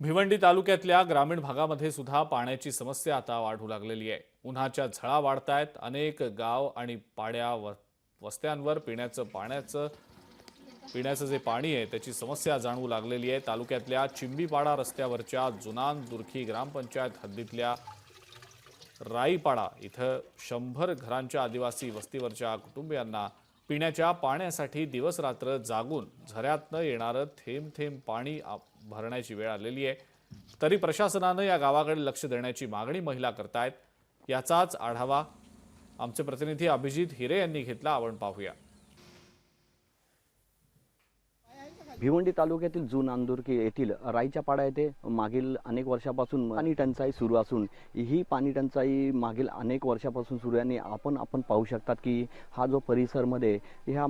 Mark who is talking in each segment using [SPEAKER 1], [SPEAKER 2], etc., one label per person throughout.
[SPEAKER 1] भिवंडी तालुक्यातल्या ग्रामीण भागामध्ये सुद्धा पाण्याची समस्या आता वाढू लागलेली आहे। उन्हाच्या झळा वाढतायत। अनेक गाव आणि पाड्या वस्त्यांवर पिण्याचं जे पाणी आहे त्याची समस्या जाणवू लागलेली आहे। तालुक्यातल्या चिंबीपाडा रस्त्यावरच्या जुनान दुर्खी ग्रामपंचायत हद्दीतल्या राईपाडा इथं 100 घरांच्या आदिवासी वस्तीवरच्या कुटुंबियांना पिण्याच्या पाण्यासाठी दिवस रात्र जागून झऱ्यातनं येणारं थेंब थेंब पाणी भरण्याची वेळ आलेली आहे। तरी प्रशासनानं या गावाकडे लक्ष देण्याची मागणी महिला करतायत। याचाच आढावा आमचे प्रतिनिधी अभिजित हिरे यांनी घेतला। आपण पाहूया।
[SPEAKER 2] भिवंडी तालुक्यातील जून अंदुर्की येथील राईच्या पाडा येथे मागील अनेक वर्षापासून पाणी टंचाई सुरू असून ही पाणी टंचाई मागील अनेक वर्षापासून सुरू आहे। आपण पाहू शकतात की हा जो परिसरमध्ये ह्या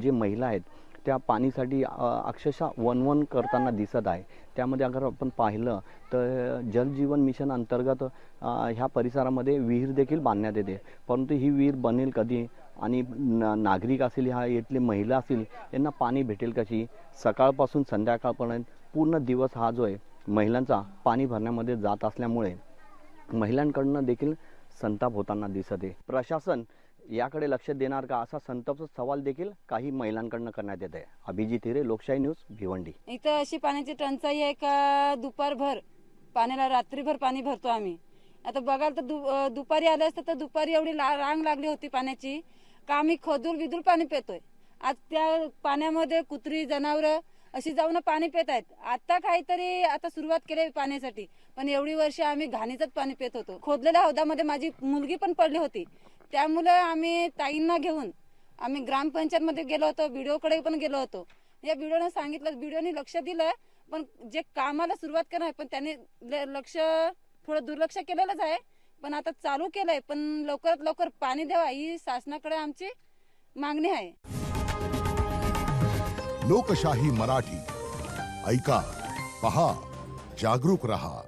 [SPEAKER 2] जे महिला आहेत त्या पाणीसाठी अक्षरशः वनवन करताना दिसत आहे। त्यामध्ये अगर आपण पाहिलं तर जल जीवन मिशन अंतर्गत ह्या परिसरामध्ये विहीर देखील बांधण्यात येते, परंतु ही विहीर बनेल कधी आणि नागरिक असतील ह्या इथले महिला असतील यांना पाणी भेटेल कशी। सकाळपासून संध्याकाळपर्यंत पूर्ण दिवस हा जो आहे महिलांचा पाणी भरण्यामध्ये जात असल्यामुळे महिलांकडून देखील संताप होताना दिसत आहे। प्रशासन याकडे लक्ष देणार का असा संतापचा सवाल देखील काही महिलांकडून करण्यात येत आहे। अभिजित हिरे, लोकशाही न्यूज, भिवंडी।
[SPEAKER 3] इथं अशी पाण्याची टंचाई आहे का दुपारभर पाण्याला रात्रीभर पाणी भरतो आम्ही। आता बघाल तर दुपारी आले असतं तर दुपारी एवढी रांग लागली होती पाण्याची का आम्ही खदूर विदूर पाणी पितोय। आज त्या पाण्यामध्ये कुत्री जनावरं अशी जाऊन पाणी पित आहेत। आता काहीतरी आता सुरुवात केली पाण्यासाठी, पण एवढी वर्ष आम्ही घाणीचंच पाणी पित होतो। खोदलेल्या हौदामध्ये माझी मुलगी पण पडली होती। त्यामुळे आम्ही ताईंना घेऊन आम्ही ग्रामपंचायत मध्ये गेलो होतो, बीडीओकडे पण गेलो होतो। या बीडीओने सांगितलं, बीडीओने लक्ष दिलं, पण जे कामाला सुरुवात करणार पण त्यांनी लक्ष थोडं दुर्लक्ष केलेलंच आहे। पण आता चालू केलंय, पण लवकरात लवकर पाणी द्यावा ही शासनाकडे आमची मागणी आहे।
[SPEAKER 4] लोकशाही मराठी ऐका, पहा, जागरूक रहा।